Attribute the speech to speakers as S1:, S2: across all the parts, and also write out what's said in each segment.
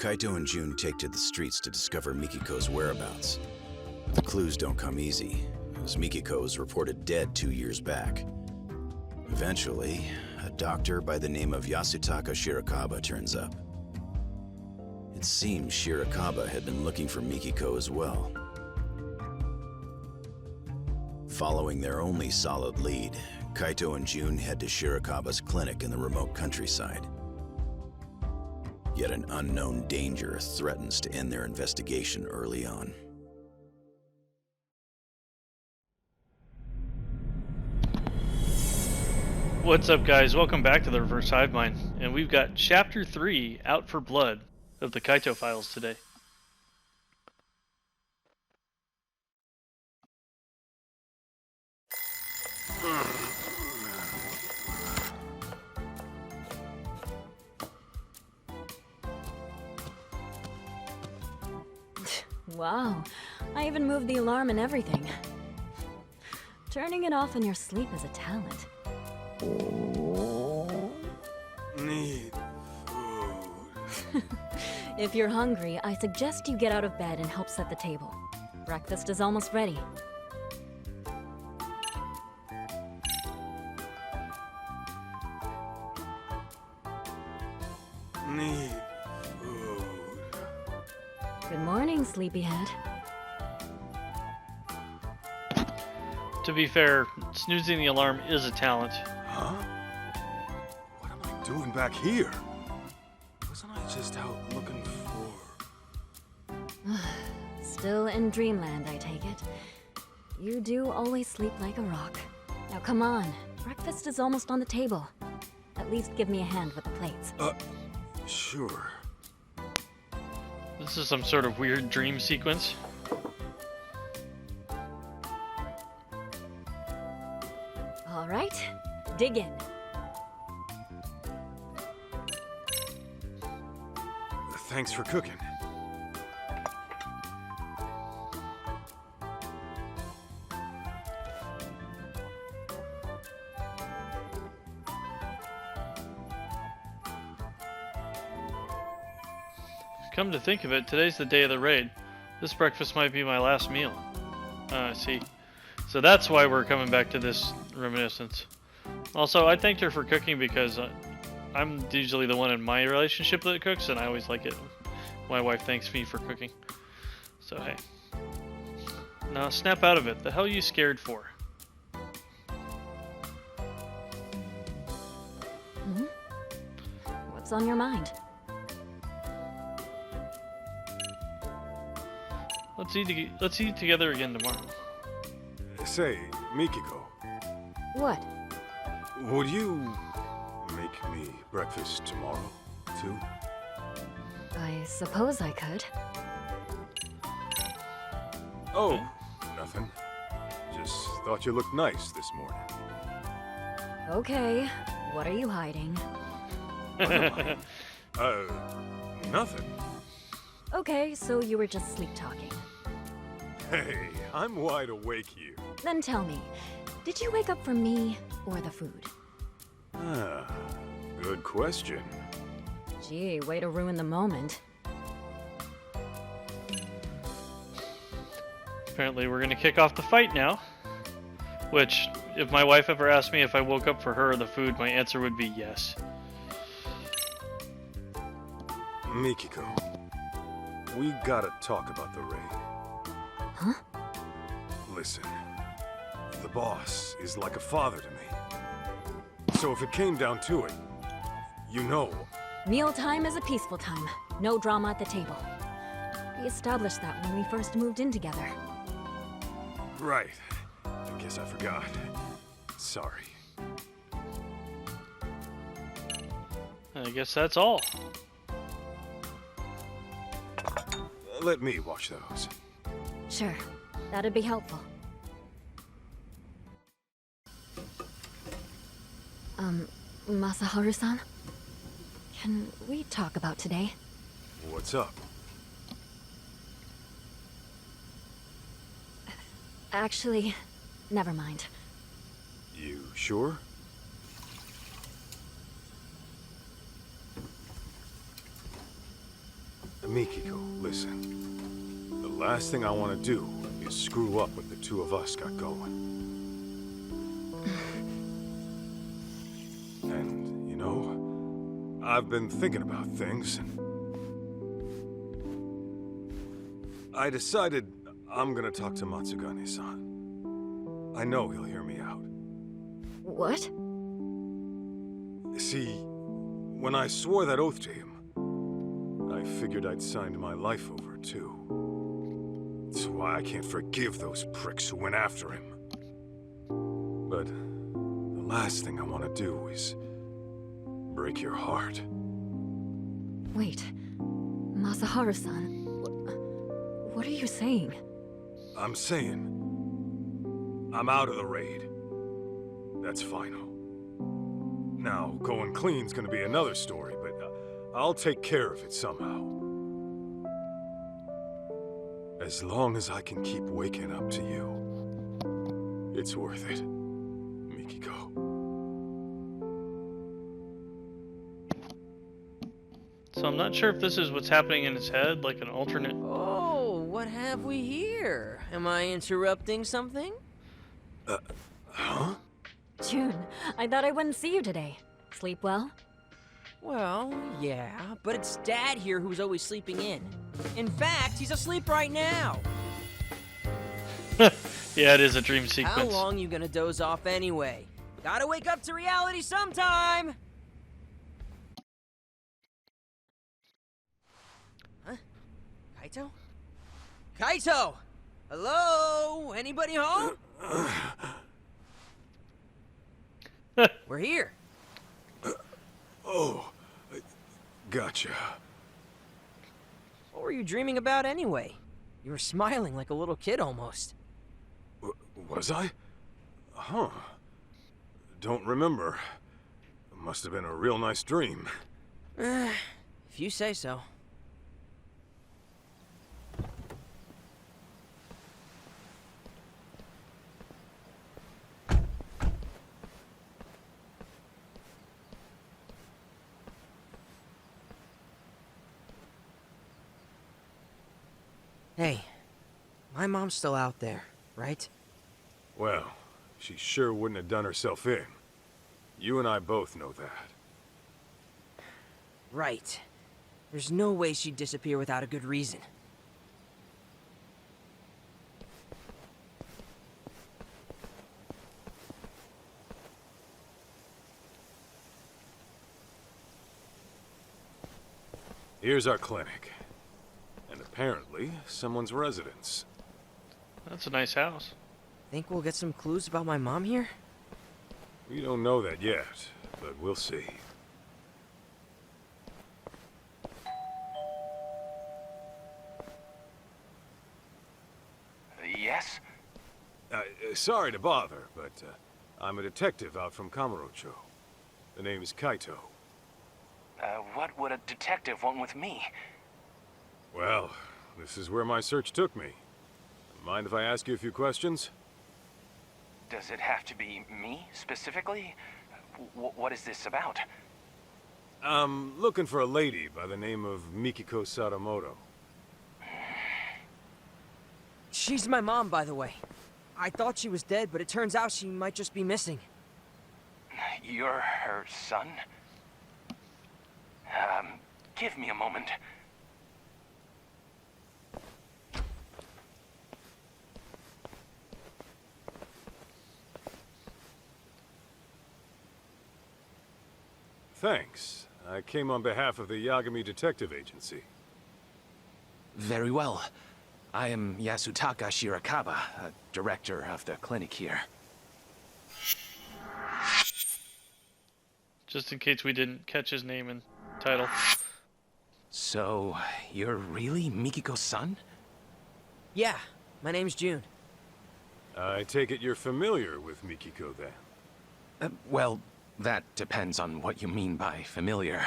S1: Kaito and Jun take to the streets to discover Mikiko's whereabouts. The clues don't come easy, as Mikiko was reported dead 2 years back. Eventually, a doctor by the name of Yasutaka Shirakawa turns up. It seems Shirakawa had been looking for Mikiko as well. Following their only solid lead, Kaito and Jun head to Shirakawa's clinic in the remote countryside. Yet an unknown danger threatens to end their investigation early on.
S2: What's up, guys? Welcome back to the Reverse Hive Mind, and we've got Chapter 3, Out for Blood, of the Kaito files today.
S3: Wow, I even moved the alarm and everything. Turning it off in your sleep is a talent.
S4: Need food.
S3: If you're hungry, I suggest you get out of bed and help set the table. Breakfast is almost ready.
S4: Need food.
S3: Good morning, sleepyhead.
S2: To be fair, snoozing the alarm is a talent.
S4: Huh? What am I doing back here? Wasn't I just out looking for...
S3: Still in dreamland, I take it. You do always sleep like a rock. Now come on, breakfast is almost on the table. At least give me a hand with the plates.
S4: Sure.
S2: This is some sort of weird dream sequence.
S3: All right, dig in.
S4: Thanks for cooking.
S2: Come to think of it, today's the day of the raid. This breakfast might be my last meal. I see. So that's why we're coming back to this reminiscence. Also, I thanked her for cooking because I'm usually the one in my relationship that cooks, and I always like it when my wife thanks me for cooking. So hey. Now snap out of it. The hell are you scared for?
S3: What's on your mind?
S2: Let's eat together again tomorrow.
S4: Say, Mikiko,
S3: What?
S4: would you make me breakfast tomorrow, too?
S3: I suppose I could.
S4: Oh, nothing. Just thought you looked nice this morning.
S3: Okay, what are you hiding?
S4: What am I? Nothing.
S3: Okay, so you were just sleep-talking.
S4: Hey, I'm wide awake here.
S3: Then tell me, did you wake up for me or the food?
S4: Good question.
S3: Gee, way to ruin the moment.
S2: Apparently we're gonna kick off the fight now. Which, if my wife ever asked me if I woke up for her or the food, my answer would be yes.
S4: Mikiko, we gotta talk about the raid.
S3: Huh?
S4: Listen, the boss is like a father to me. So if it came down to it, you know...
S3: Mealtime is a peaceful time. No drama at the table. We established that when we first moved in together.
S4: Right. I guess I forgot. Sorry.
S2: I guess that's all.
S4: Let me wash those.
S3: Sure, that'd be helpful. Masaharu-san? Can we talk about today?
S4: What's up?
S3: Actually, never mind.
S4: You sure? Mikiko, listen. The last thing I want to do is screw up what the two of us got going. And, you know, I've been thinking about things, and I decided I'm gonna talk to Matsugane-san. I know he'll hear me out.
S3: What?
S4: See, when I swore that oath to him, I figured I'd signed my life over, too. That's why I can't forgive those pricks who went after him. But the last thing I want to do is break your heart.
S3: Wait. Masaharu-san. What are you saying?
S4: I'm saying I'm out of the raid. That's final. Now, going clean's gonna be another story, but I'll take care of it somehow. As long as I can keep waking up to you, it's worth it, Mikiko.
S2: So I'm not sure if this is what's happening in his head, like an alternate.
S5: Oh, what have we here? Am I interrupting something?
S4: Huh?
S3: Jun, I thought I wouldn't see you today. Sleep well?
S5: Well, yeah, but it's Dad here who's always sleeping in. In fact, he's asleep right now.
S2: Yeah, it is a dream
S5: How
S2: sequence.
S5: long you gonna doze off anyway? Gotta wake up to reality sometime! Huh? Kaito? Kaito! Hello? Anybody home? We're here.
S4: Oh, gotcha.
S5: What were you dreaming about anyway? You were smiling like a little kid almost.
S4: Was I? Huh. Don't remember. Must have been a real nice dream.
S5: If you say so. Hey, my mom's still out there, right?
S4: Well, she sure wouldn't have done herself in. You and I both know that.
S5: Right. There's no way she'd disappear without a good reason.
S4: Here's our clinic. And apparently, someone's residence.
S2: That's a nice house.
S5: Think we'll get some clues about my mom here?
S4: We don't know that yet, but we'll see.
S6: Yes?
S4: Sorry to bother, but I'm a detective out from Kamurocho. The name is Kaito.
S6: What would a detective want with me?
S4: Well, this is where my search took me. Mind if I ask you a few questions?
S6: Does it have to be me, specifically? What is this about?
S4: I'm looking for a lady by the name of Mikiko Sadamoto.
S5: She's my mom, by the way. I thought she was dead, but it turns out she might just be missing.
S6: You're her son? Give me a moment.
S4: Thanks. I came on behalf of the Yagami Detective Agency.
S6: Very well. I am Yasutaka Shirakawa, director of the clinic here.
S2: Just in case we didn't catch his name and title.
S6: So, you're really Mikiko's son?
S5: Yeah, my name's Jun.
S4: I take it you're familiar with Mikiko, then?
S6: Well, that depends on what you mean by familiar.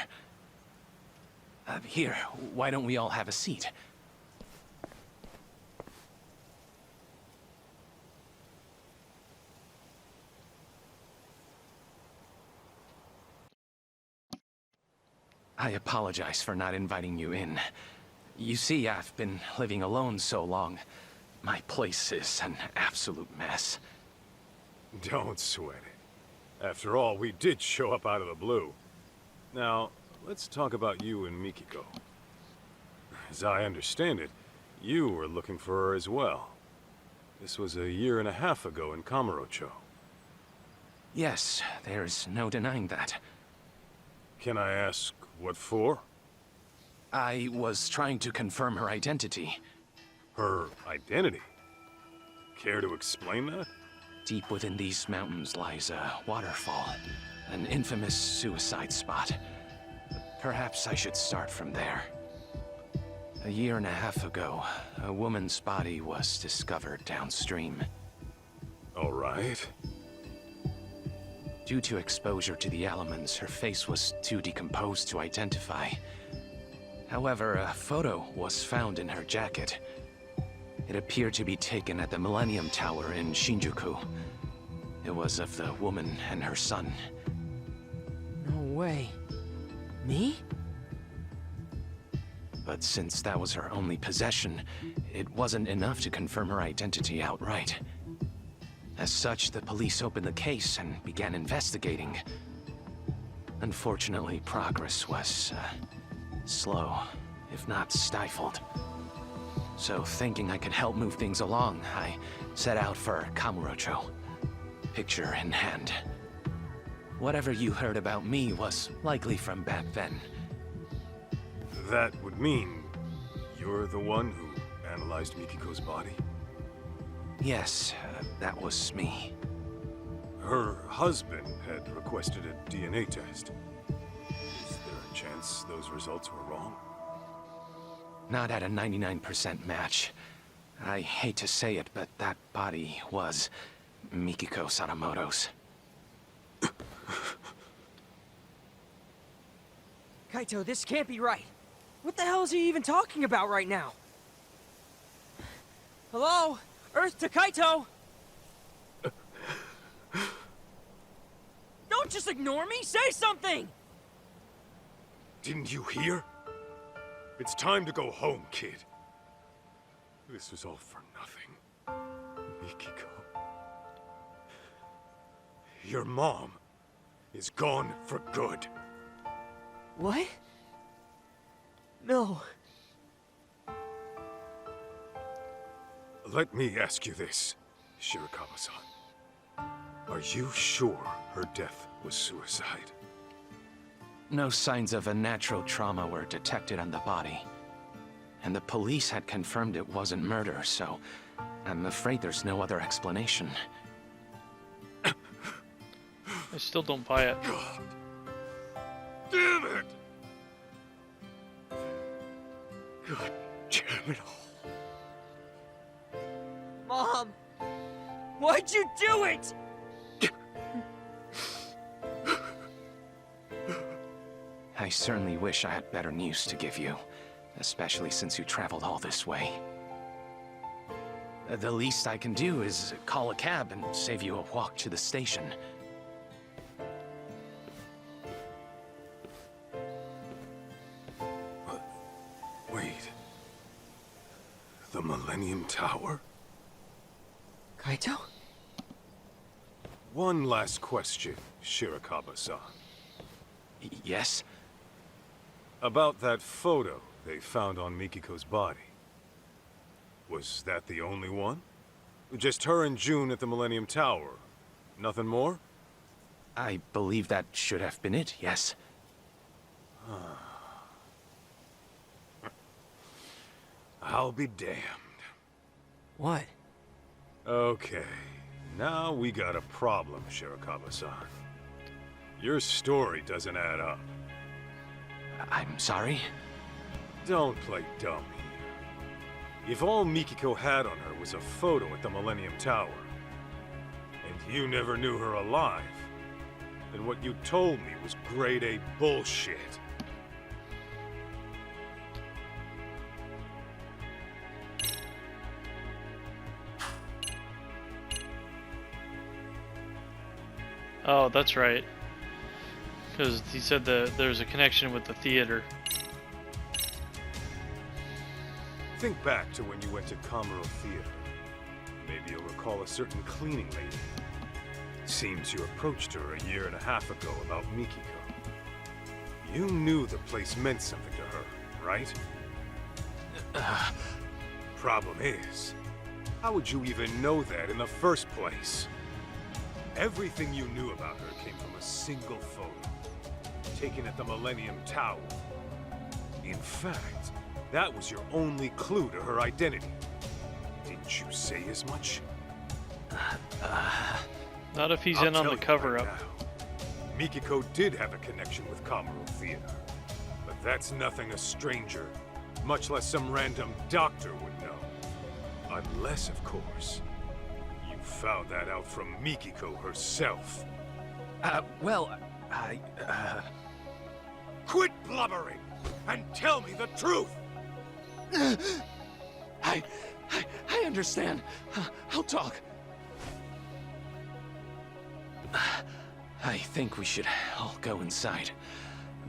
S6: Here, why don't we all have a seat? I apologize for not inviting you in. You see, I've been living alone so long. My place is an absolute mess.
S4: Don't sweat it. After all, we did show up out of the blue. Now, let's talk about you and Mikiko. As I understand it, you were looking for her as well. This was 1.5 years ago in Kamurocho.
S6: Yes, there's no denying that.
S4: Can I ask what for?
S6: I was trying to confirm her identity.
S4: Her identity? Care to explain that?
S6: Deep within these mountains lies a waterfall, an infamous suicide spot. Perhaps I should start from there. 1.5 years ago, a woman's body was discovered downstream.
S4: All right.
S6: Due to exposure to the elements, her face was too decomposed to identify. However, a photo was found in her jacket. It appeared to be taken at the Millennium Tower in Shinjuku. It was of the woman and her son.
S5: No way. Me?
S6: But since that was her only possession, it wasn't enough to confirm her identity outright. As such, the police opened the case and began investigating. Unfortunately, progress was slow, if not stifled. So thinking I could help move things along, I set out for Kamurocho, picture in hand. Whatever you heard about me was likely from back then.
S4: That would mean you're the one who analyzed Mikiko's body?
S6: Yes, that was me.
S4: Her husband had requested a DNA test. Is there a chance those results were wrong?
S6: Not at a 99% match. I hate to say it, but that body was Mikiko Sadamoto's.
S5: Kaito, this can't be right. What the hell is he even talking about right now? Hello? Earth to Kaito! Don't just ignore me! Say something!
S4: Didn't you hear? It's time to go home, kid. This was all for nothing. Mikiko. Your mom is gone for good.
S5: What? No.
S4: Let me ask you this, Shirakawa-san. Are you sure her death was suicide?
S6: No signs of a natural trauma were detected on the body. And the police had confirmed it wasn't murder, so I'm afraid there's no other explanation.
S2: I still don't buy it.
S4: God. Damn it! God damn it all.
S5: Mom! Why'd you do it?
S6: I certainly wish I had better news to give you, especially since you traveled all this way. The least I can do is call a cab and save you a walk to the station.
S4: Wait. The Millennium Tower?
S5: Kaito?
S4: One last question, Shirakawa-san.
S6: Yes?
S4: About that photo they found on Mikiko's body. Was that the only one? Just her and Jun at the Millennium Tower? Nothing more?
S6: I believe that should have been it, yes.
S4: I'll be damned.
S5: What?
S4: Okay, now we got a problem, Shirakawa-san. Your story doesn't add up.
S6: I'm sorry?
S4: Don't play dumb here. If all Mikiko had on her was a photo at the Millennium Tower, and you never knew her alive, then what you told me was grade A bullshit.
S2: Oh, that's right. Because he said that there's a connection with the theater.
S4: Think back to when you went to Kamuro Theater. Maybe you'll recall a certain cleaning lady. Seems you approached her a year and a half ago about Mikiko. You knew the place meant something to her, right? Problem is, how would you even know that in the first place? Everything you knew about her came from a single photo, taken at the Millennium Tower. In fact, that was your only clue to her identity. Didn't you say as much?
S2: Not if he's
S4: I'll
S2: in on
S4: tell
S2: the
S4: you
S2: cover-up.
S4: right now. Mikiko did have a connection with Kamuro Theater, but that's nothing a stranger, much less some random doctor would know. Unless, of course, you found that out from Mikiko herself.
S6: Well, I,
S4: Quit blubbering and tell me the truth!
S6: I understand. I'll talk. I think we should all go inside.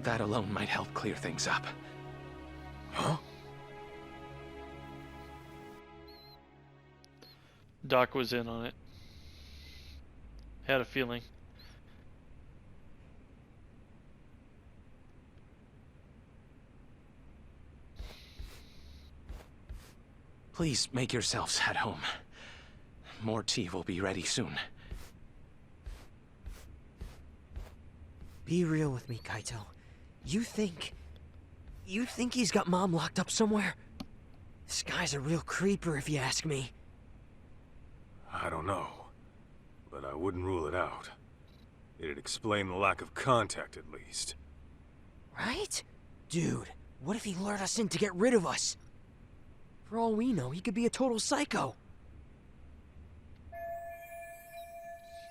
S6: That alone might help clear things up.
S4: Huh?
S2: Doc was in on it. Had a feeling.
S6: Please make yourselves at home. More tea will be ready soon.
S5: Be real with me, Kaito. You think he's got Mom locked up somewhere? This guy's a real creeper, if you ask me.
S4: I don't know, but I wouldn't rule it out. It'd explain the lack of contact, at least.
S5: Right? Dude, what if he lured us in to get rid of us? For all we know, he could be a total psycho.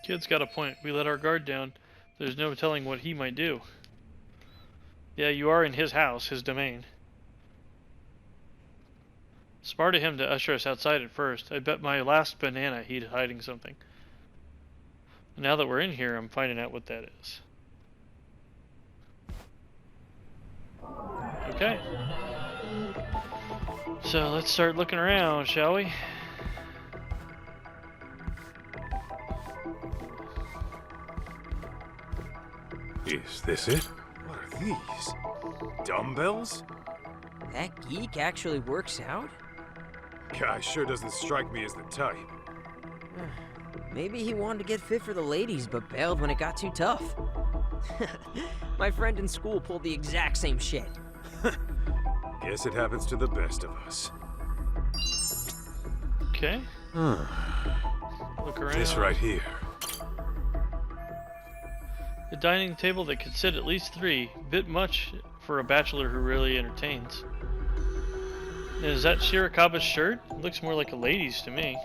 S2: Kid's got a point. We let our guard down. There's no telling what he might do. Yeah, you are in his house, his domain. Smart of him to usher us outside at first. I bet my last banana he's hiding something. Now that we're in here, I'm finding out what that is. Okay. So let's start looking around, shall we?
S4: Is this it? What are these? Dumbbells?
S5: That geek actually works out?
S4: Guy sure doesn't strike me as the type.
S5: Maybe he wanted to get fit for the ladies, but bailed when it got too tough. My friend in school pulled the exact same shit.
S4: Guess it happens to the best of us.
S2: Okay. Look around.
S4: This right here.
S2: A dining table that could sit at least 3. Bit much for a bachelor who really entertains. And is that Shirakaba's shirt? It looks more like a lady's to me.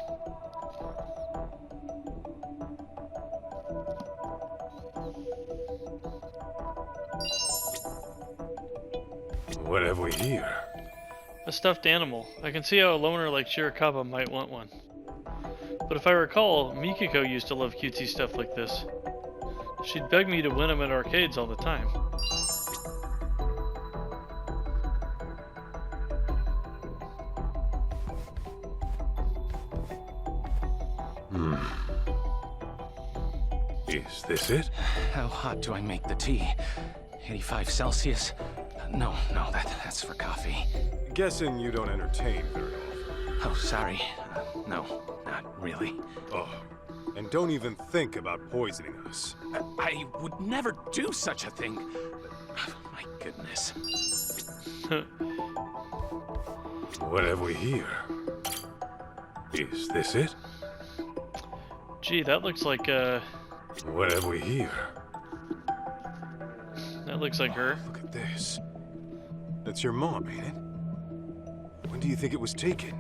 S4: What have we here?
S2: A stuffed animal. I can see how a loner like Shirakaba might want one. But if I recall, Mikiko used to love cutesy stuff like this. She'd beg me to win them at arcades all the time.
S4: Is this it?
S6: How hot do I make the tea? 85 Celsius? No, that's for coffee.
S4: Guessing you don't entertain very often.
S6: Oh, sorry. No, not really.
S4: Oh, and don't even think about poisoning us.
S6: I would never do such a thing. My goodness.
S4: What have we here? Is this it?
S2: Gee, that looks like
S4: What have we here?
S2: that looks like her.
S4: Look at this. That's your mom, ain't it? When do you think it was taken?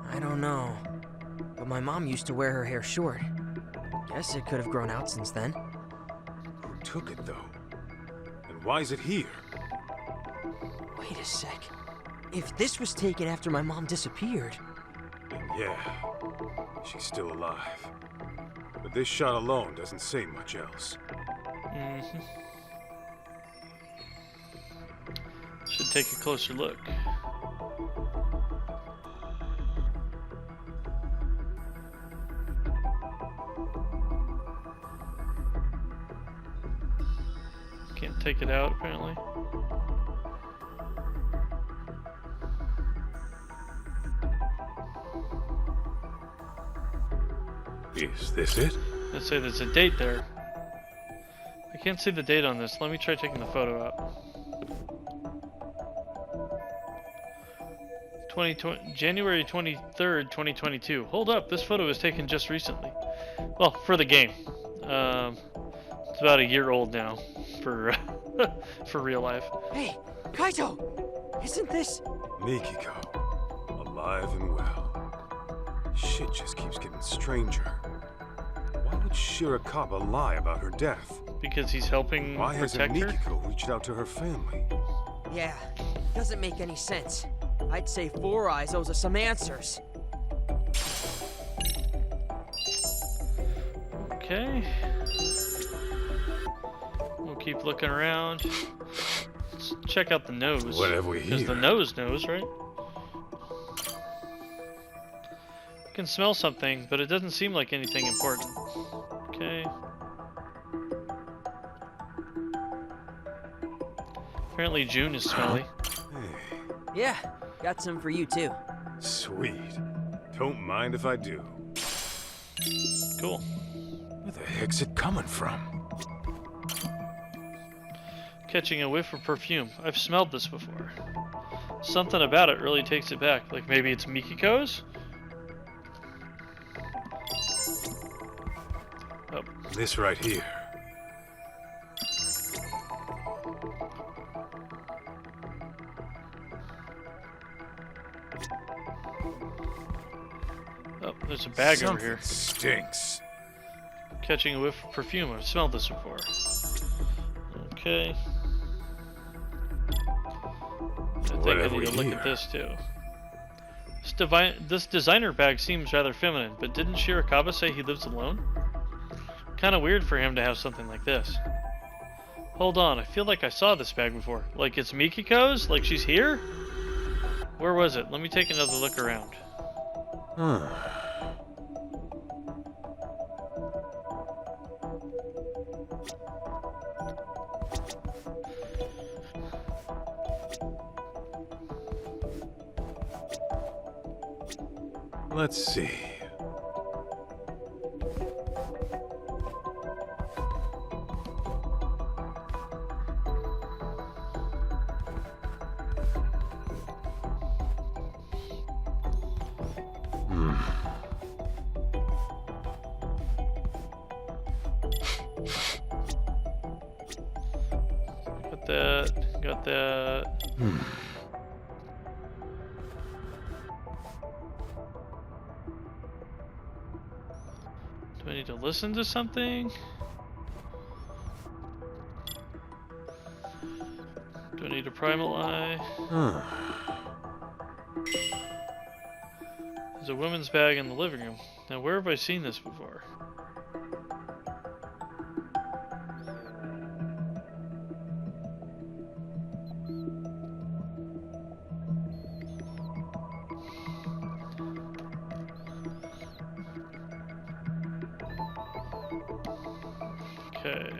S5: I don't know. But my mom used to wear her hair short. Guess it could have grown out since then.
S4: Who took it, though? And why is it here?
S5: Wait a sec. If this was taken after my mom disappeared...
S4: And yeah, she's still alive. But this shot alone doesn't say much else.
S2: Should take a closer look. take it out, apparently.
S4: Is this it?
S2: Let's say there's a date there. I can't see the date on this. Let me try taking the photo out. 2020, January 23rd, 2022. Hold up, this photo was taken just recently. Well, for the game. It's about a year old now for for real life.
S5: Hey, Kaito! Isn't this...
S4: Mikiko, alive and well. Shit just keeps getting stranger. Why would Shirakawa lie about her death?
S2: Because he's helping
S4: Why hasn't
S2: protect her?
S4: Mikiko reached out to her family?
S5: Yeah, doesn't make any sense. I'd say Four Eyes owes us some answers.
S2: Okay. We'll keep looking around. Let's check out the nose.
S4: What have we
S2: Because
S4: here?
S2: the nose knows, right? I can smell something, but it doesn't seem like anything important. Okay. Apparently Jun is smelly.
S4: Hey,
S5: Yeah, got some for you too.
S4: sweet. Don't mind if I do.
S2: Cool.
S4: Where the heck's it coming from?
S2: Catching a whiff of perfume. I've smelled this before. Something about it really takes it back. Like maybe it's Mikiko's? Oh,
S4: This right here.
S2: oh, there's a bag
S4: Something
S2: over here.
S4: stinks.
S2: Catching a whiff of perfume. I've smelled this before. Okay. I think
S4: What
S2: I
S4: have
S2: need
S4: we
S2: to look
S4: here?
S2: at this too. This designer bag seems rather feminine, but didn't Shirakawa say he lives alone? Kind of weird for him to have something like this. Hold on, I feel like I saw this bag before. Like it's Mikiko's? Like she's here? Where was it? Let me take another look around.
S4: Let's see.
S2: Got that. Got that. Do I need to listen to something? Do I need a primal eye? There's a women's bag in the living room. Now where have I seen this before? Okay.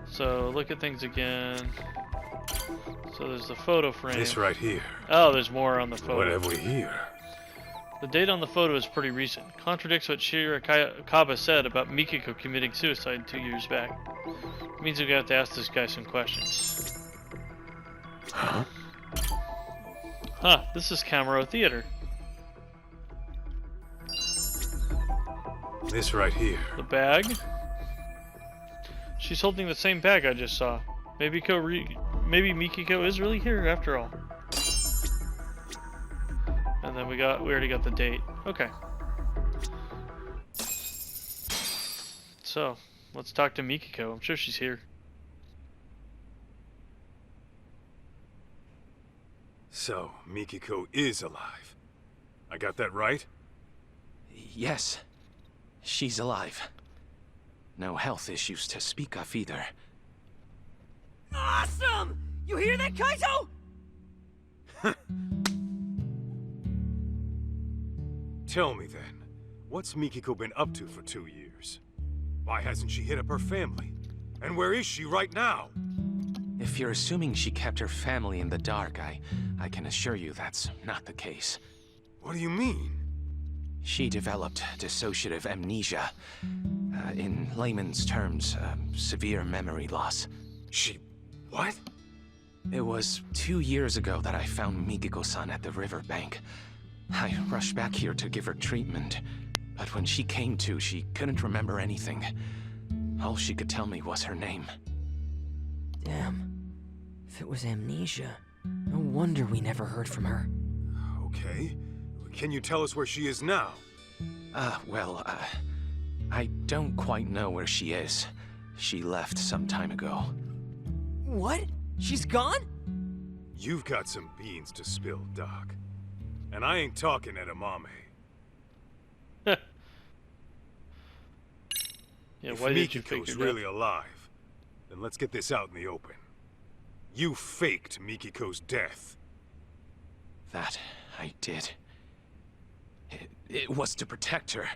S2: So look at things again. So there's the photo frame.
S4: This right here.
S2: Oh, there's more on the photo.
S4: What have we here?
S2: The date on the photo is pretty recent. Contradicts what Shirakawa said about Mikiko committing suicide 2 years back. It means we have to ask this guy some questions.
S4: Huh?
S2: Huh, this is Camaro Theater.
S4: This right here.
S2: The bag? She's holding the same bag I just saw. Maybe maybe Mikiko is really here after all. And then we already got the date. Okay. So, let's talk to Mikiko. I'm sure she's here.
S4: So, Mikiko is alive. I got that right?
S6: Yes. She's alive. No health issues to speak of either.
S5: Awesome! You hear that, Kaito?
S4: Tell me then, what's Mikiko been up to for 2 years? Why hasn't she hit up her family? And where is she right now?
S6: If you're assuming she kept her family in the dark, I can assure you that's not the case.
S4: What do you mean?
S6: She developed dissociative amnesia. In layman's terms, severe memory loss.
S4: She... what?
S6: It was 2 years ago that I found Mikiko-san at the riverbank. I rushed back here to give her treatment, but when she came to, she couldn't remember anything. All she could tell me was her name.
S5: Damn. If it was amnesia, no wonder we never heard from her.
S4: Okay. Can you tell us where she is now?
S6: I don't quite know where she is. She left some time ago.
S5: What? She's gone?
S4: You've got some beans to spill, Doc. And I ain't talking edamame.
S2: Yeah,
S4: If
S2: why did you
S4: Mikiko's
S2: figure
S4: really alive, then let's get this out in the open. You faked Mikiko's death.
S6: That I did. It was to protect her.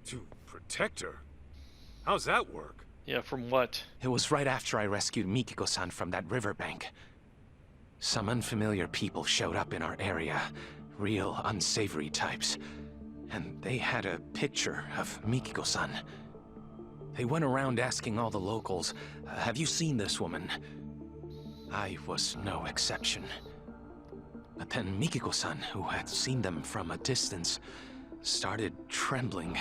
S4: To protect her? How's that work?
S2: Yeah, from what?
S6: It was right after I rescued Mikiko-san from that riverbank. Some unfamiliar people showed up in our area. Real unsavory types. And they had a picture of Mikiko-san. They went around asking all the locals, have you seen this woman? I was no exception. But then Mikiko-san, who had seen them from a distance, started trembling.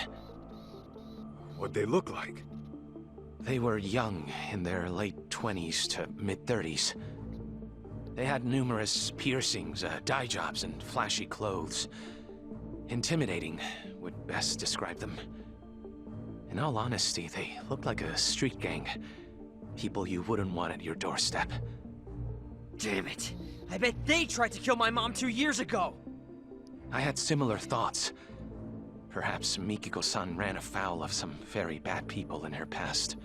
S4: What'd they look like?
S6: They were young, in their late 20s to mid-30s. They had numerous piercings, dye jobs, and flashy clothes. Intimidating would best describe them. In all honesty, they looked like a street gang. People you wouldn't want at your doorstep.
S5: Damn it. I bet they tried to kill my mom 2 years ago.
S6: I had similar thoughts. Perhaps Mikiko-san ran afoul of some very bad people in her past.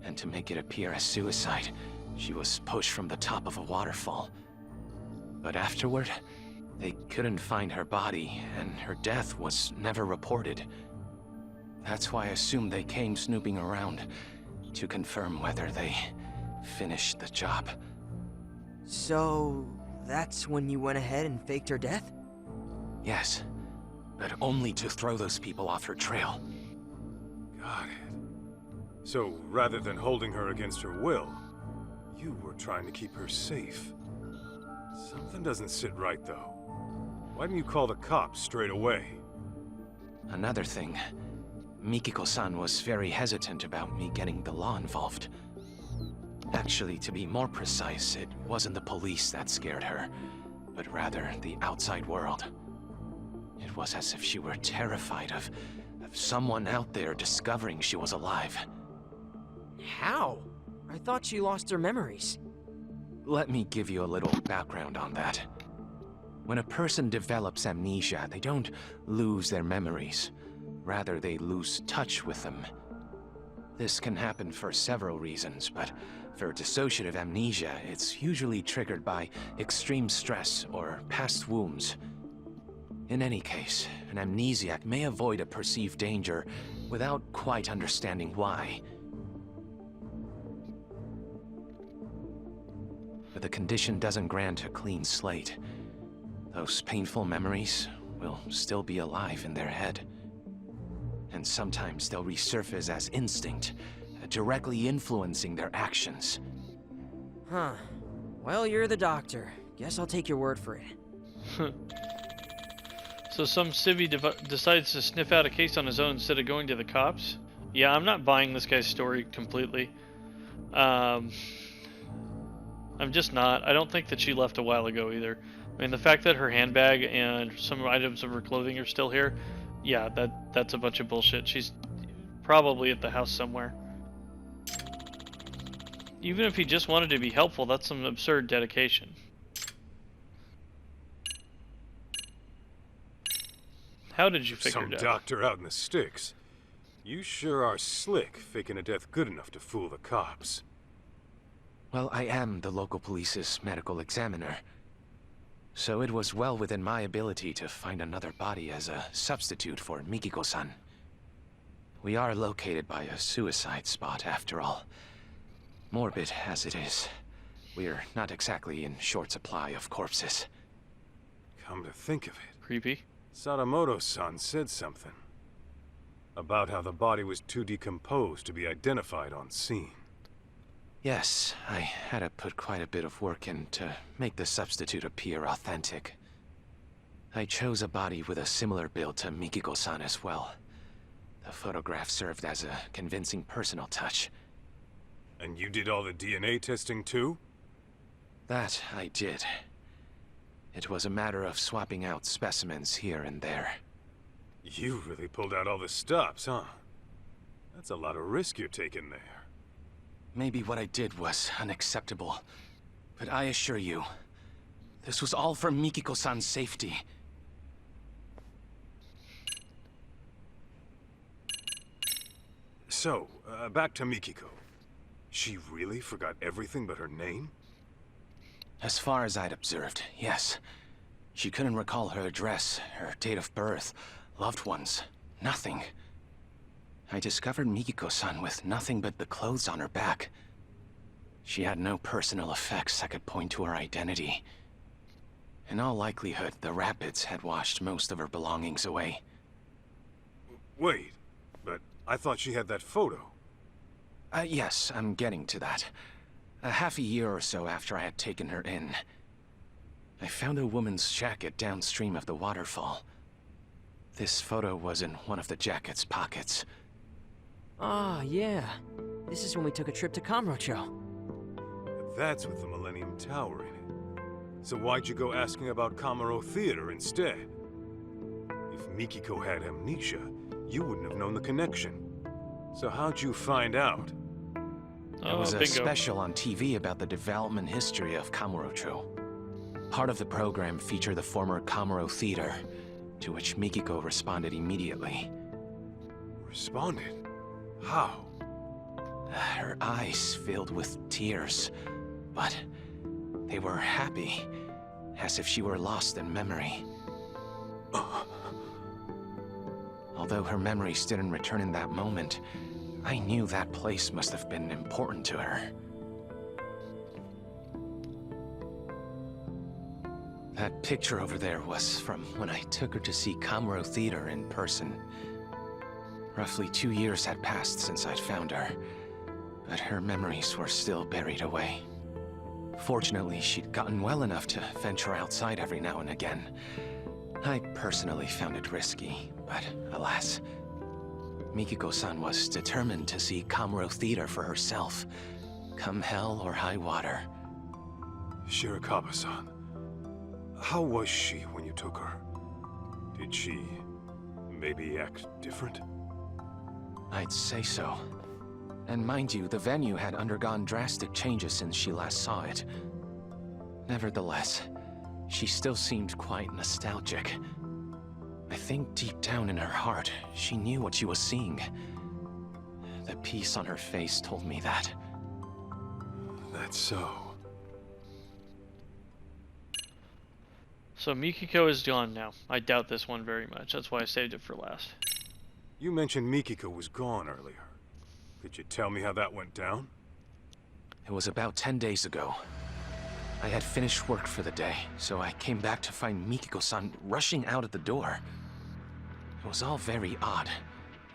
S6: And to make it appear as suicide, she was pushed from the top of a waterfall. But afterward, they couldn't find her body, and her death was never reported. That's why I assumed they came snooping around to confirm whether they finished the job.
S5: So, that's when you went ahead and faked her death?
S6: Yes, but only to throw those people off her trail.
S4: Got it. So, rather than holding her against her will, you were trying to keep her safe. Something doesn't sit right, though. Why didn't you call the cops straight away?
S6: Another thing, Mikiko-san was very hesitant about me getting the law involved. Actually, to be more precise, it wasn't the police that scared her, but rather the outside world. It was as if she were terrified of someone out there discovering she was alive.
S5: How? I thought she lost her memories.
S6: Let me give you a little background on that. When a person develops amnesia, they don't lose their memories. Rather, they lose touch with them. This can happen for several reasons, but for dissociative amnesia, it's usually triggered by extreme stress or past wounds. In any case, an amnesiac may avoid a perceived danger without quite understanding why. But the condition doesn't grant a clean slate. Those painful memories will still be alive in their head. And sometimes they'll resurface as instinct, directly influencing their actions.
S5: Huh. Well, you're the doctor. Guess I'll take your word for it.
S2: So some civvy decides to sniff out a case on his own instead of going to the cops? Yeah, I'm not buying this guy's story completely. I'm just not. I don't think that she left a while ago either. I mean, the fact that her handbag and some items of her clothing are still here, yeah, that's a bunch of bullshit. She's probably at the house somewhere. Even if he just wanted to be helpful, that's some absurd dedication. How did you figure
S4: Some
S2: it out?
S4: doctor out in the sticks. You sure are slick, faking a death good enough to fool the cops.
S6: Well, I am the local police's medical examiner. So it was well within my ability to find another body as a substitute for Mikiko-san. We are located by a suicide spot, after all. Morbid as it is, we're not exactly in short supply of corpses.
S4: Come to think of it,
S2: Creepy.
S4: Sadamoto-san said something about how the body was too decomposed to be identified on scene.
S6: Yes, I had to put quite a bit of work in to make the substitute appear authentic. I chose a body with a similar build to Mikiko-san as well. The photograph served as a convincing personal touch.
S4: And you did all the DNA testing too?
S6: That I did. It was a matter of swapping out specimens here and there.
S4: You really pulled out all the stops, huh? That's a lot of risk you're taking there.
S6: Maybe what I did was unacceptable, but I assure you, this was all for Mikiko-san's safety.
S4: So, back to Mikiko. She really forgot everything but her name?
S6: As far as I'd observed, yes. She couldn't recall her address, her date of birth, loved ones, nothing. I discovered Mikiko-san with nothing but the clothes on her back. She had no personal effects that could point to her identity. In all likelihood, the rapids had washed most of her belongings away.
S4: Wait, but I thought she had that photo.
S6: Yes, I'm getting to that. A half a year or so after I had taken her in, I found a woman's jacket downstream of the waterfall. This photo was in one of the jacket's pockets.
S5: Ah, yeah. This is when we took a trip to Kamurocho.
S4: But that's with the Millennium Tower in it. So why'd you go asking about Kamuro Theater instead? If Mikiko had amnesia, you wouldn't have known the connection. So how'd you find out?
S6: There was a
S2: bingo.
S6: special on TV about the development history of Kamurocho. Part of the program featured the former Kamuro Theater, to which Mikiko responded immediately.
S4: Responded? How?
S6: Her eyes filled with tears, but they were happy, as if she were lost in memory. Although her memories didn't return in that moment, I knew that place must have been important to her. That picture over there was from when I took her to see Kamuro Theater in person. Roughly 2 years had passed since I'd found her, but her memories were still buried away. Fortunately, she'd gotten well enough to venture outside every now and again. I personally found it risky, but alas, Mikiko-san was determined to see Kamuro Theater for herself, come hell or high water.
S4: Shirakawa-san, how was she when you took her? Did she maybe act different?
S6: I'd say so. And mind you, the venue had undergone drastic changes since she last saw it. Nevertheless, she still seemed quite nostalgic. I think deep down in her heart, she knew what she was seeing. The piece on her face told me that.
S4: That's so.
S2: So Mikiko is gone now. I doubt this one very much. That's why I saved it for last.
S4: You mentioned Mikiko was gone earlier. Could you tell me how that went down?
S6: It was about 10 days ago. I had finished work for the day, so I came back to find Mikiko-san rushing out of the door. It was all very odd.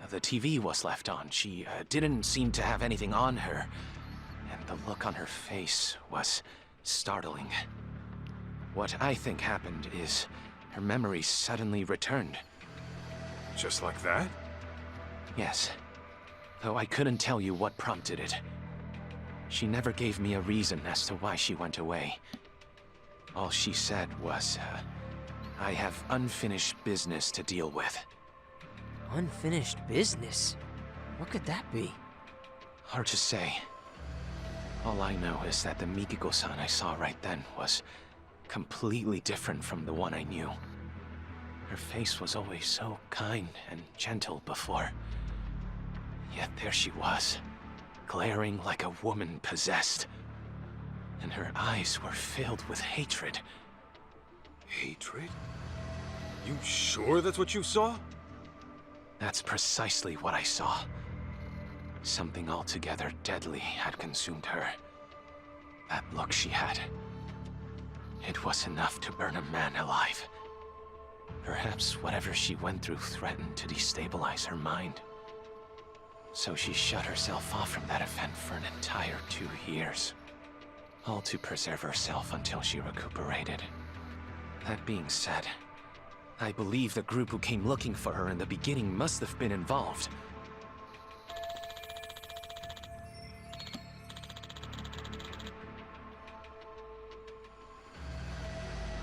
S6: The TV was left on. She didn't seem to have anything on her, and the look on her face was startling. What I think happened is her memory suddenly returned.
S4: Just like that?
S6: Yes, though I couldn't tell you what prompted it. She never gave me a reason as to why she went away. All she said was, I have unfinished business to deal with.
S5: Unfinished business? What could that be?
S6: Hard to say. All I know is that the Mikiko-san I saw right then was completely different from the one I knew. Her face was always so kind and gentle before. Yet there she was, glaring like a woman possessed. And her eyes were filled with hatred.
S4: Hatred? You sure that's what you saw?
S6: That's precisely what I saw. Something altogether deadly had consumed her. That look she had. It was enough to burn a man alive. Perhaps whatever she went through threatened to destabilize her mind. So she shut herself off from that event for an entire 2 years. All to preserve herself until she recuperated. That being said, I believe the group who came looking for her in the beginning must have been involved.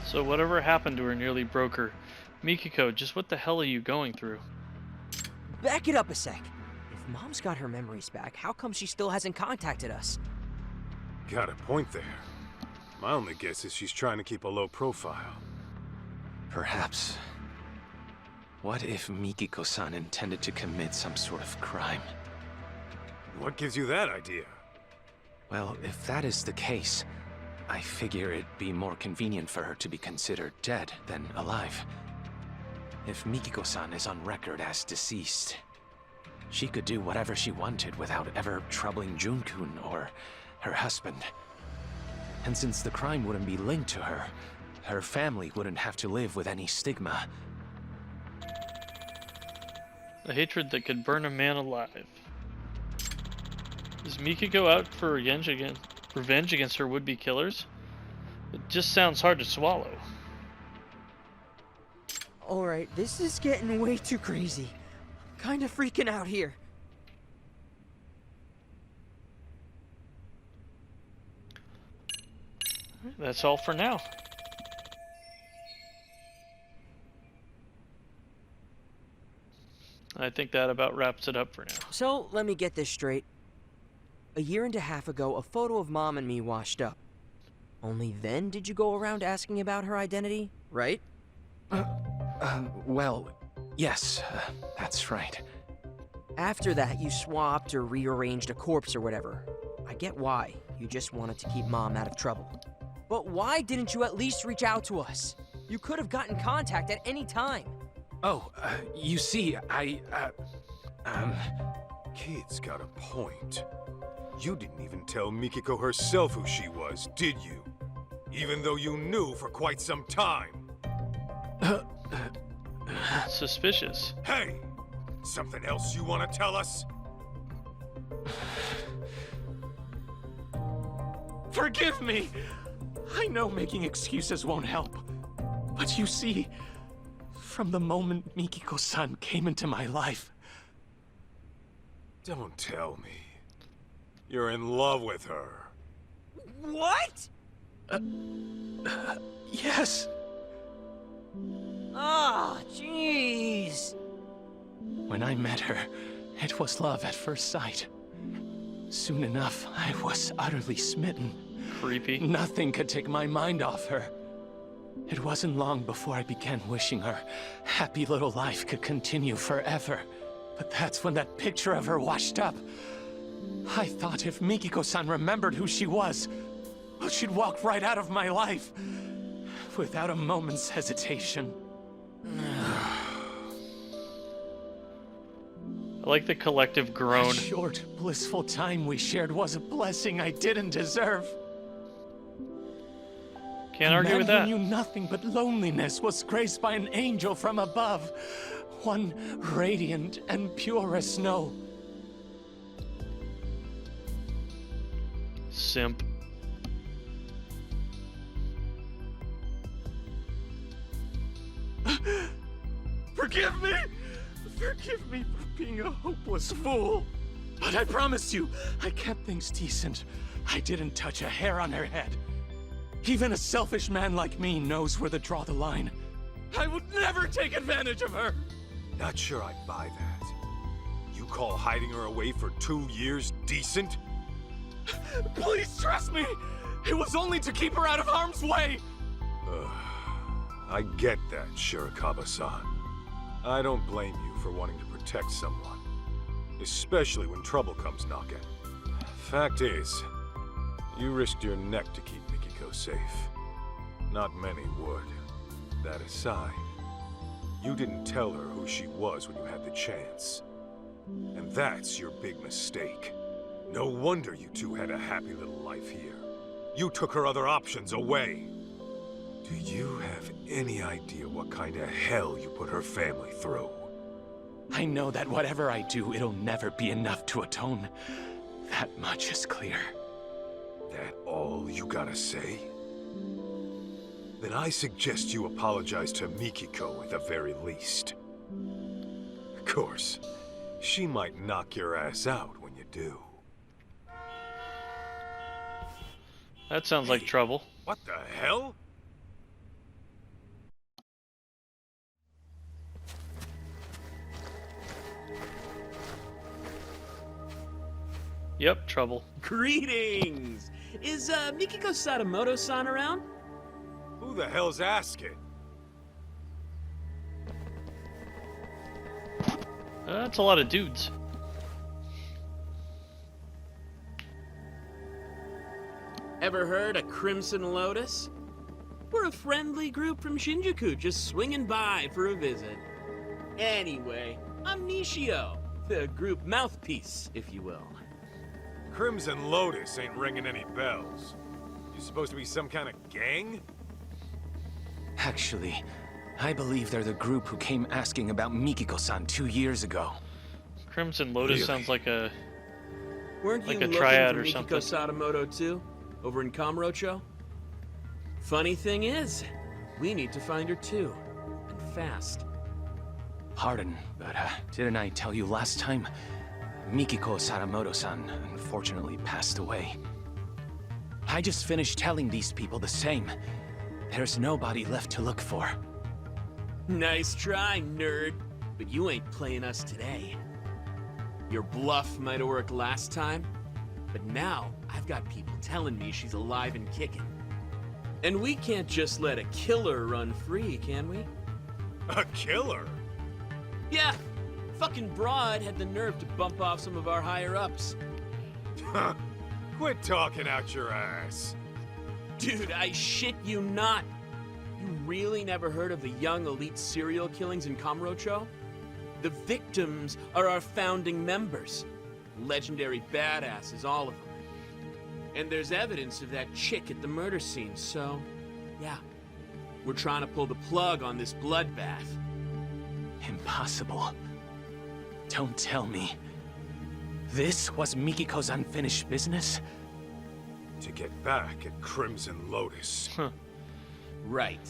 S2: So whatever happened to her nearly broke her. Mikiko, just what the hell are you going through?
S5: Back it up a sec. If Mom's got her memories back, how come she still hasn't contacted us?
S4: Got a point there. My only guess is she's trying to keep a low profile.
S6: Perhaps. What if Mikiko-san intended to commit some sort of crime?
S4: What gives you that idea?
S6: Well, if that is the case, I figure it'd be more convenient for her to be considered dead than alive. If Mikiko-san is on record as deceased, she could do whatever she wanted without ever troubling Jun-kun or her husband. And since the crime wouldn't be linked to her, her family wouldn't have to live with any stigma.
S2: A hatred that could burn a man alive. Is Mikiko out for revenge against her would-be killers? It just sounds hard to swallow.
S5: Alright, this is getting way too crazy. Kinda freaking out here.
S2: That's all for now. I think that about wraps it up for now.
S5: So, let me get this straight. A year and a half ago, a photo of Mom and me washed up. Only then did you go around asking about her identity, right?
S6: Well, yes, that's right.
S5: After that, you swapped or rearranged a corpse or whatever. I get why. You just wanted to keep Mom out of trouble. But why didn't you at least reach out to us? You could have gotten contact at any time.
S6: Oh, you see,
S4: Kid's got a point. You didn't even tell Mikiko herself who she was, did you? Even though you knew for quite some time.
S2: Suspicious.
S4: Hey! Something else you want to tell us?
S6: Forgive me! I know making excuses won't help. But you see, from the moment Mikiko-san came into my life...
S4: Don't tell me. You're in love with her.
S5: What?
S6: Yes!
S5: Ah, jeez.
S6: When I met her, it was love at first sight. Soon enough, I was utterly smitten.
S2: Creepy.
S6: Nothing could take my mind off her. It wasn't long before I began wishing her happy little life could continue forever. But that's when that picture of her washed up. I thought if Mikiko-san remembered who she was, well, she'd walk right out of my life. Without a moment's hesitation.
S2: I like the collective groan.
S6: The short, blissful time we shared was a blessing I didn't deserve.
S2: Can't argue with that.
S6: A man who knew nothing but loneliness was graced by an angel from above. One radiant and pure as snow.
S2: Simp.
S6: Forgive me! Forgive me for being a hopeless fool. But I promise you, I kept things decent. I didn't touch a hair on her head. Even a selfish man like me knows where to draw the line. I would never take advantage of her!
S4: Not sure I'd buy that. You call hiding her away for 2 years decent?
S6: Please trust me! It was only to keep her out of harm's way!
S4: I get that, Shirakawa-san. I don't blame you for wanting to protect someone. Especially when trouble comes knocking. Fact is, you risked your neck to keep Mikiko safe. Not many would. That aside, you didn't tell her who she was when you had the chance. And that's your big mistake. No wonder you two had a happy little life here. You took her other options away. Do you have any idea what kind of hell you put her family through?
S6: I know that whatever I do, it'll never be enough to atone. That much is clear.
S4: That all you gotta say? Then I suggest you apologize to Mikiko at the very least. Of course, she might knock your ass out when you do.
S2: That sounds like trouble.
S4: What the hell?
S2: Yep, trouble.
S7: Greetings! Is Mikiko Sadamoto-san around?
S4: Who the hell's asking?
S2: That's a lot of dudes.
S7: Ever heard of Crimson Lotus? We're a friendly group from Shinjuku just swinging by for a visit. Anyway, I'm Nishio, the group mouthpiece, if you will.
S4: Crimson Lotus ain't ringing any bells. You supposed to be some kind of gang?
S6: Actually, I believe they're the group who came asking about Mikiko-san 2 years ago.
S2: Crimson Lotus
S4: Really?
S2: sounds like a
S7: Weren't
S2: Like
S7: you
S2: a
S7: looking
S2: triad
S7: for
S2: or
S7: Mikiko
S2: something.
S7: Sadamoto too, over in Kamurocho? Funny thing is, we need to find her too, and fast.
S6: Pardon, but didn't I tell you last time? Mikiko Sadamoto-san unfortunately passed away. I just finished telling these people the same. There's nobody left to look for.
S7: Nice try, nerd, but you ain't playing us today. Your bluff might have worked last time, but now I've got people telling me she's alive and kicking. And we can't just let a killer run free, can we?
S4: A killer?
S7: Yeah, fucking broad had the nerve to bump off some of our higher-ups.
S4: Huh. Quit talking out your ass.
S7: Dude, I shit you not. You really never heard of the young elite serial killings in Kamurocho? The victims are our founding members. Legendary badasses, all of them. And there's evidence of that chick at the murder scene, so... yeah. We're trying to pull the plug on this bloodbath.
S6: Impossible. Don't tell me. This was Mikiko's unfinished business?
S4: To get back at Crimson Lotus.
S7: Right.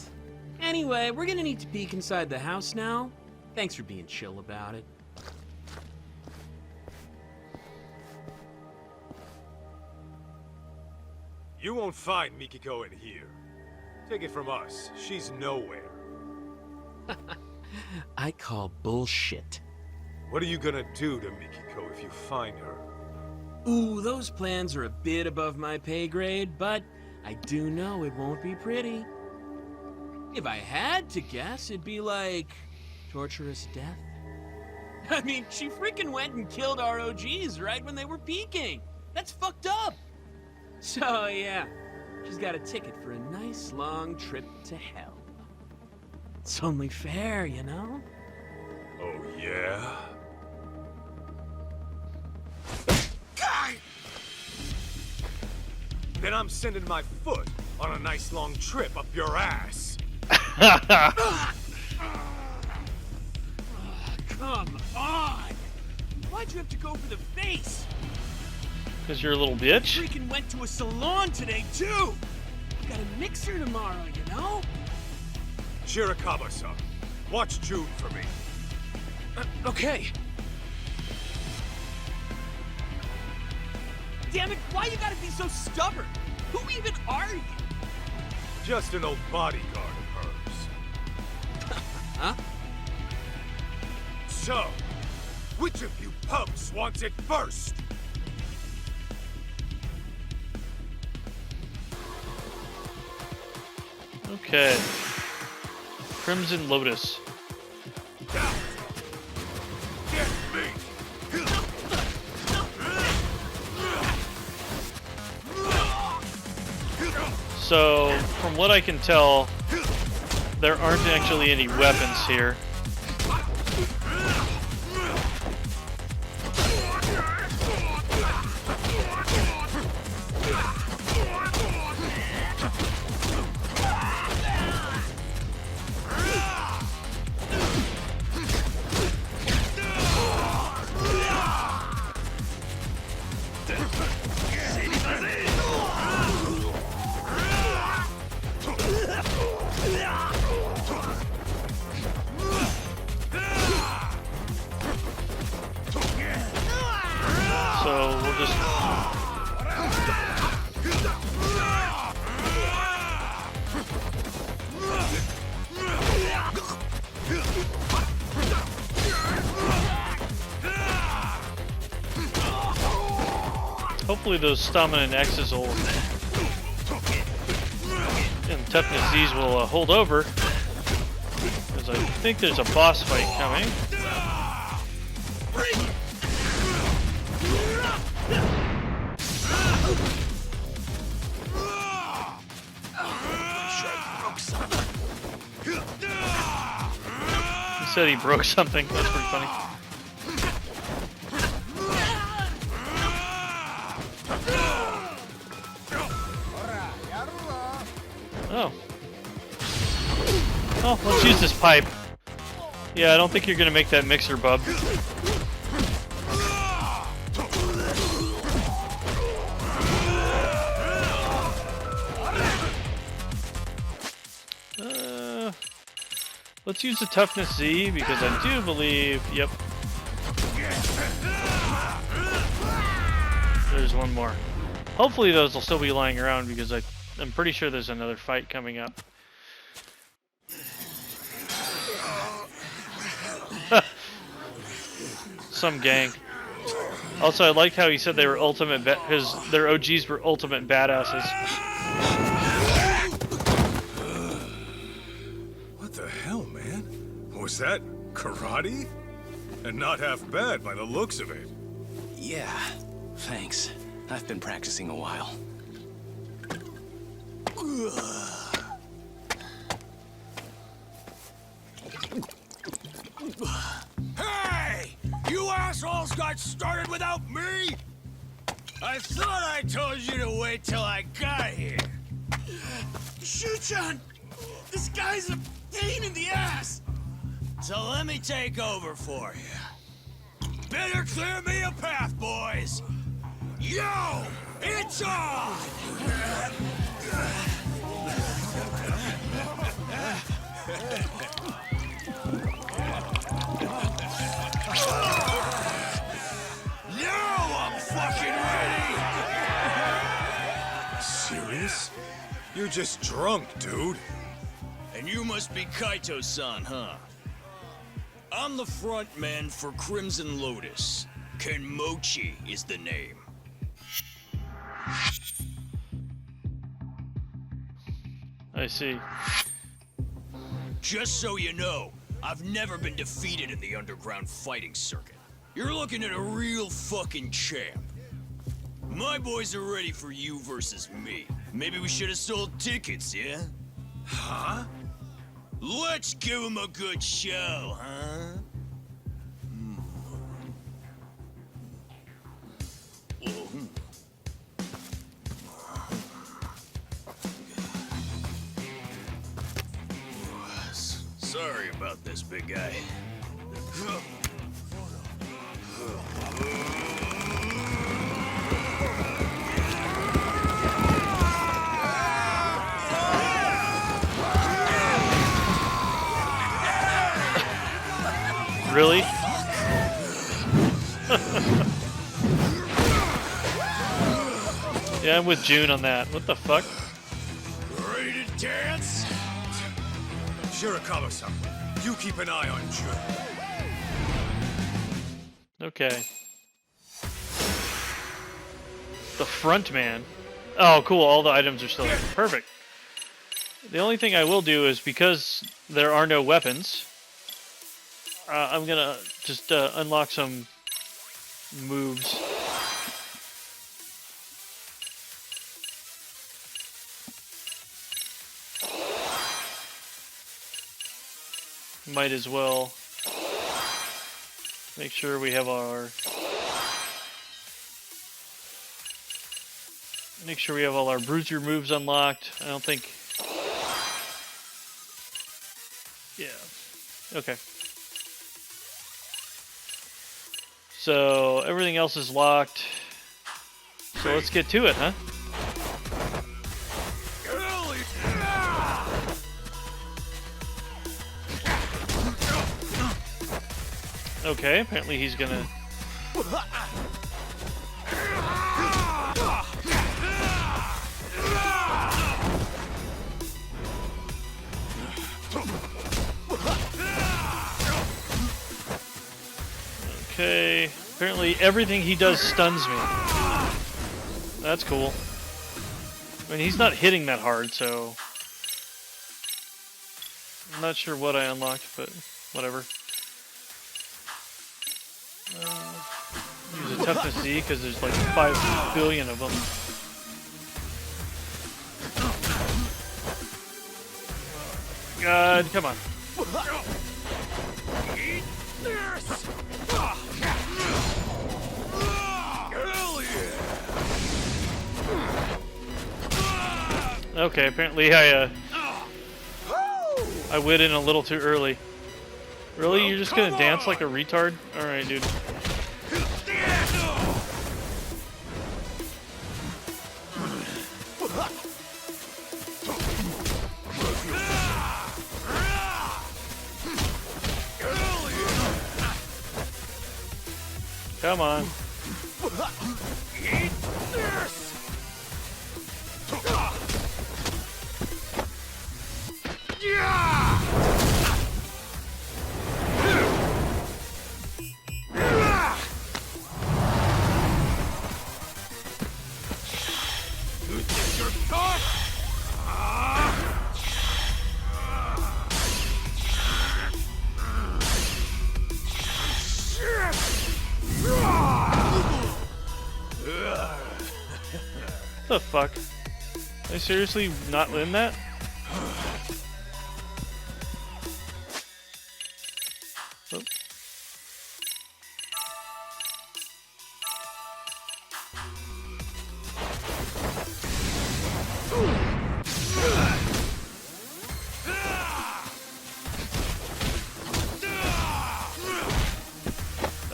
S7: Anyway, we're gonna need to peek inside the house now. Thanks for being chill about it.
S4: You won't find Mikiko in here. Take it from us, she's nowhere.
S7: I call bullshit.
S4: What are you gonna do to Mikiko if you find her?
S7: Ooh, those plans are a bit above my pay grade, but I do know it won't be pretty. If I had to guess, it'd be like... torturous death? I mean, she freaking went and killed our OGs right when they were peaking! That's fucked up! So, yeah, she's got a ticket for a nice long trip to hell. It's only fair, you know?
S4: Oh, yeah? Then I'm sending my foot on a nice long trip up your ass.
S7: Come on! Why'd you have to go for the face?
S2: Because you're a little bitch?
S7: Freaking went to a salon today, too! Got a mixer tomorrow, you know?
S4: Shirakawa-san, watch June for me.
S6: Okay.
S7: Damn it, why you gotta be so stubborn? Who even are you?
S4: Just an old bodyguard of hers.
S7: Huh?
S4: So, which of you punks wants it first?
S2: Okay. Crimson Lotus.
S4: Out! Get me!
S2: So, from what I can tell, there aren't actually any weapons here. just... Hopefully those stamina and X's will... and toughness Z's will hold over. Because I think there's a boss fight coming. He said he broke something. That's pretty funny. Oh. Oh, let's use this pipe. Yeah, I don't think you're gonna make that mixer, bub. Let's use the toughness Z because I do believe, yep. There's one more. Hopefully those will still be lying around because I'm pretty sure there's another fight coming up. Some gang. Also, I liked how he said they were ultimate, their OGs were ultimate badasses.
S4: What the hell, man? Was that karate? And not half bad by the looks of it.
S6: Yeah, thanks. I've been practicing a while.
S8: Hey! You assholes got started without me? I thought I told you to wait till I got here. Shu-chan! This guy's a pain in the ass! So let me take over for you. Better clear me a path, boys! Yo! It's on! Now I'm fucking ready!
S4: Serious? You're just drunk, dude.
S8: And you must be Kaito-san, huh? I'm the front man for Crimson Lotus. Kenmochi is the name.
S2: I see.
S8: Just so you know, I've never been defeated in the underground fighting circuit. You're looking at a real fucking champ. My boys are ready for you versus me. Maybe we should have sold tickets, yeah?
S4: Huh?
S8: Let's give him a good show, huh? Sorry about this, big guy.
S2: Really? Yeah, I'm with Jun on that. What the fuck?
S8: Ready to dance?
S4: Shirakawa-san, you keep an eye on Jun.
S2: Okay. The front man. Oh, cool. All the items are still there. Perfect. The only thing I will do is because there are no weapons, I'm gonna just unlock some moves. Might as well make sure we have all our bruiser moves unlocked. I don't think. Yeah. Okay. So everything else is locked. So let's get to it, huh? Okay, apparently he's gonna... Okay. Apparently everything he does stuns me. That's cool. I mean, he's not hitting that hard, so... I'm not sure what I unlocked, but whatever. Use a toughness Z, because there's like 5 billion of them. God, come on. Okay, apparently I went in a little too early. Really? You're just gonna dance like a retard? Alright, dude. Come on. What the fuck? Are they seriously not in that? Oh.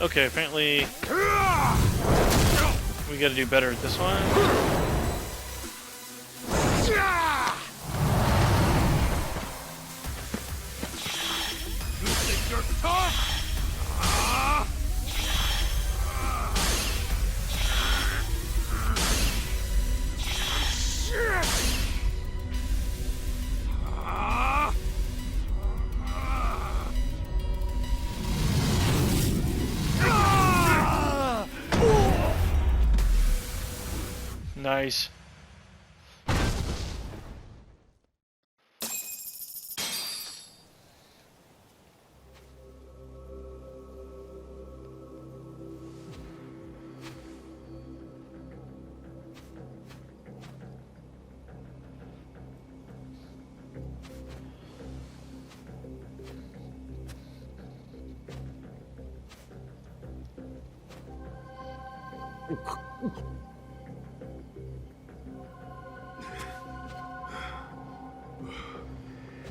S2: Okay, apparently we gotta do better at this one. Nice.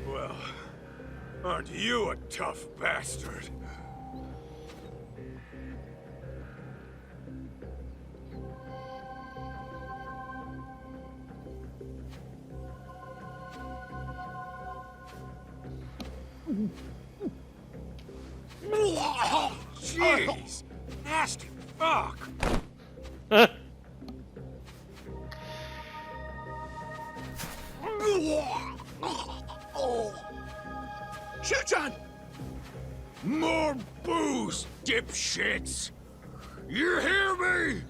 S4: Well, aren't you a tough bastard? Jeez! Nasty fuck!
S8: Shuchan! More booze, dipshits! You hear me?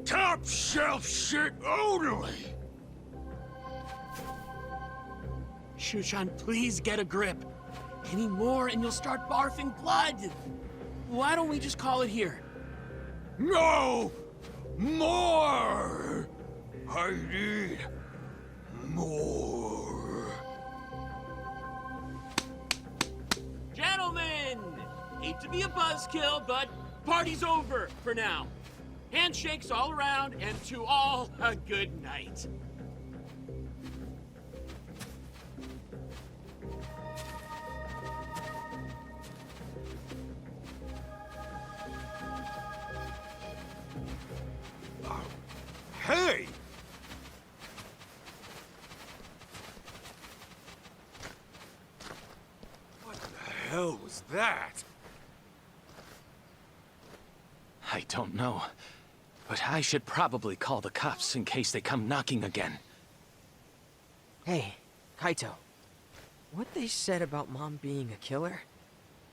S8: Top shelf shit only!
S7: Shushan, please get a grip. Any more and you'll start barfing blood. Why don't we just call it here?
S8: No! More! I need more.
S7: Gentlemen! Hate to be a buzzkill, but party's over for now. Handshakes all around, and to all, a good night.
S4: Hey! What the hell was that?
S6: I don't know. But I should probably call the cops in case they come knocking again.
S5: Hey, Kaito. What they said about Mom being a killer,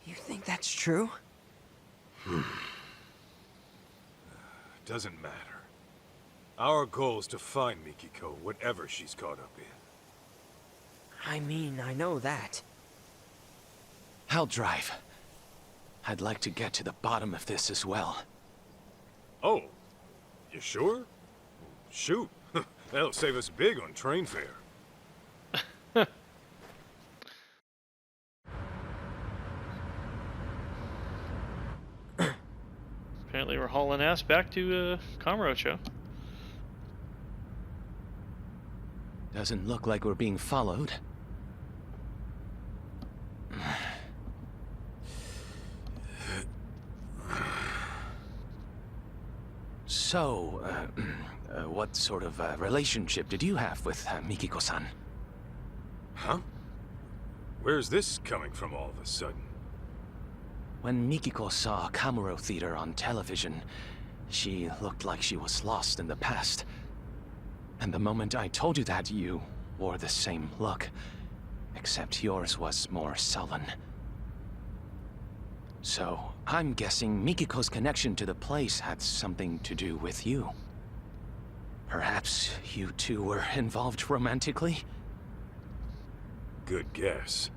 S5: you think that's true?
S4: Doesn't matter. Our goal is to find Mikiko, whatever she's caught up in.
S5: I mean, I know that.
S6: I'll drive. I'd like to get to the bottom of this as well.
S4: Oh, you sure? Shoot, that'll save us big on train fare.
S2: Apparently we're hauling ass back to Kamurocho.
S6: Doesn't look like we're being followed. So, what sort of relationship did you have with Mikiko-san?
S4: Huh? Where's this coming from all of a sudden?
S6: When Mikiko saw Kamuro Theater on television, she looked like she was lost in the past. And the moment I told you that, you wore the same look, except yours was more sullen. So, I'm guessing Mikiko's connection to the place had something to do with you. Perhaps you two were involved romantically?
S4: Good guess.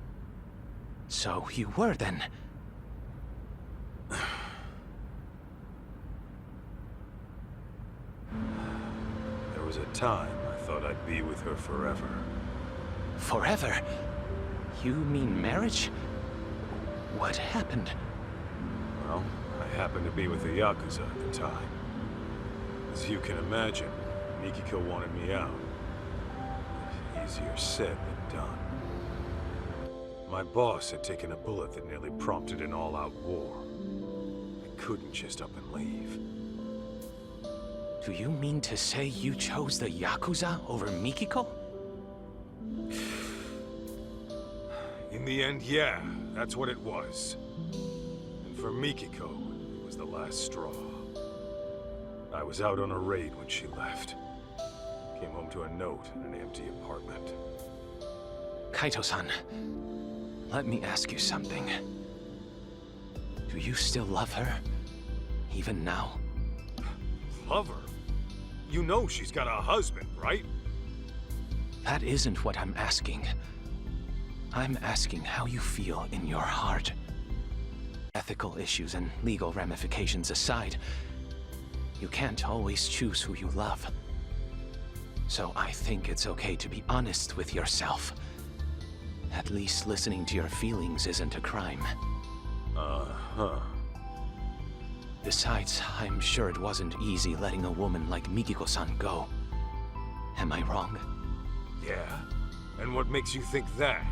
S6: So you were then.
S4: There was a time I thought I'd be with her forever.
S6: Forever? You mean marriage? What happened?
S4: Well, I happened to be with the Yakuza at the time. As you can imagine, Mikiko wanted me out. Easier said than done. My boss had taken a bullet that nearly prompted an all-out war. I couldn't just up and leave.
S6: Do you mean to say you chose the Yakuza over Mikiko?
S4: In the end, yeah, that's what it was. And for Mikiko, it was the last straw. I was out on a raid when she left. Came home to a note in an empty apartment.
S6: Kaito-san, let me ask you something. Do you still love her? Even now?
S4: Love her? You know she's got a husband, right?
S6: That isn't what I'm asking. I'm asking how you feel in your heart. Ethical issues and legal ramifications aside, you can't always choose who you love. So I think it's okay to be honest with yourself. At least listening to your feelings isn't a crime.
S4: Uh-huh.
S6: Besides, I'm sure it wasn't easy letting a woman like Mikiko-san go. Am I wrong?
S4: Yeah. And what makes you think that?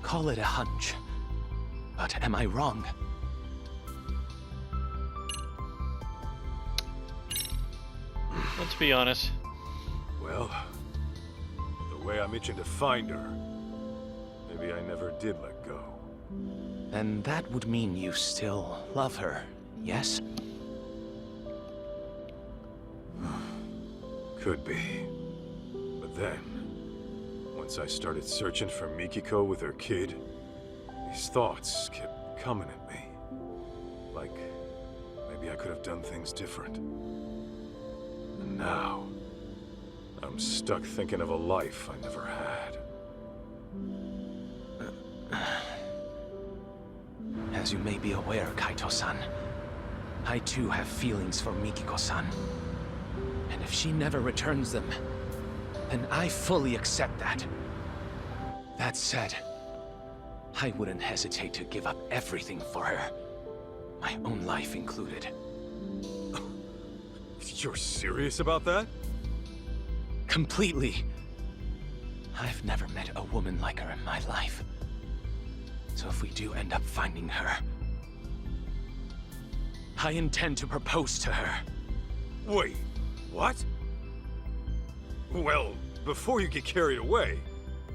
S6: Call it a hunch. But am I wrong?
S2: Let's be honest.
S4: Well, the way I'm itching to find her, maybe I never did let go.
S6: Then that would mean you still love her, yes?
S4: Could be. But then, once I started searching for Mikiko with her kid, these thoughts kept coming at me. Like, maybe I could have done things different. And now, I'm stuck thinking of a life I never had.
S6: As you may be aware, Kaito-san, I too have feelings for Mikiko-san. And if she never returns them, then I fully accept that. That said, I wouldn't hesitate to give up everything for her. My own life included.
S4: You're serious about that?
S6: Completely. I've never met a woman like her in my life. So if we do end up finding her, I intend to propose to her.
S4: Wait, what? Well, before you get carried away,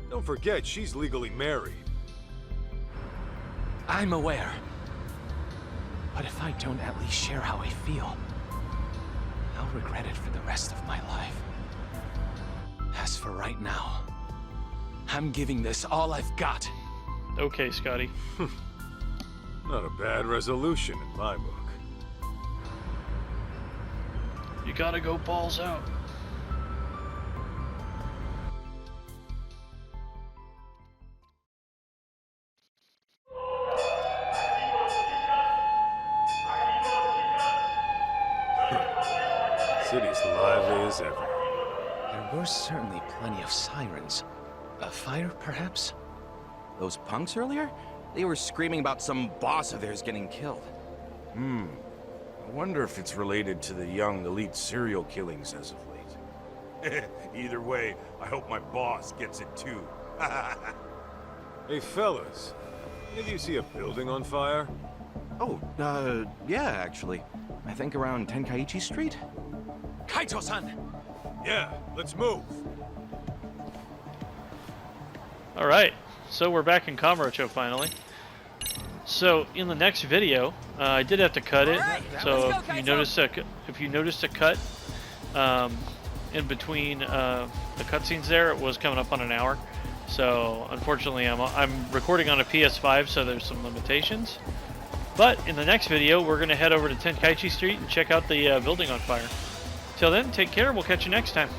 S4: don't forget she's legally married.
S6: I'm aware. But if I don't at least share how I feel, I'll regret it for the rest of my life. As for right now, I'm giving this all I've got.
S2: Okay, Scotty.
S4: Not a bad resolution in my book.
S2: You gotta go balls out.
S4: City's lively as ever.
S6: There were certainly plenty of sirens. A fire, perhaps?
S9: Those punks earlier? They were screaming about some boss of theirs getting killed.
S10: I wonder if it's related to the young elite serial killings as of late. Either way, I hope my boss gets it too.
S4: Hey, fellas. Did you see a building on fire?
S9: Oh, yeah, actually. I think around Tenkaichi Street?
S6: Kaito-san!
S4: Yeah, let's move.
S2: Alright, so we're back in Kamurocho finally. So in the next video, I did have to cut it. So if you noticed a cut in between the cutscenes there, it was coming up on an hour. So unfortunately, I'm recording on a PS5, so there's some limitations. But in the next video, we're going to head over to Tenkaichi Street and check out the building on fire. Till then, take care. We'll catch you next time.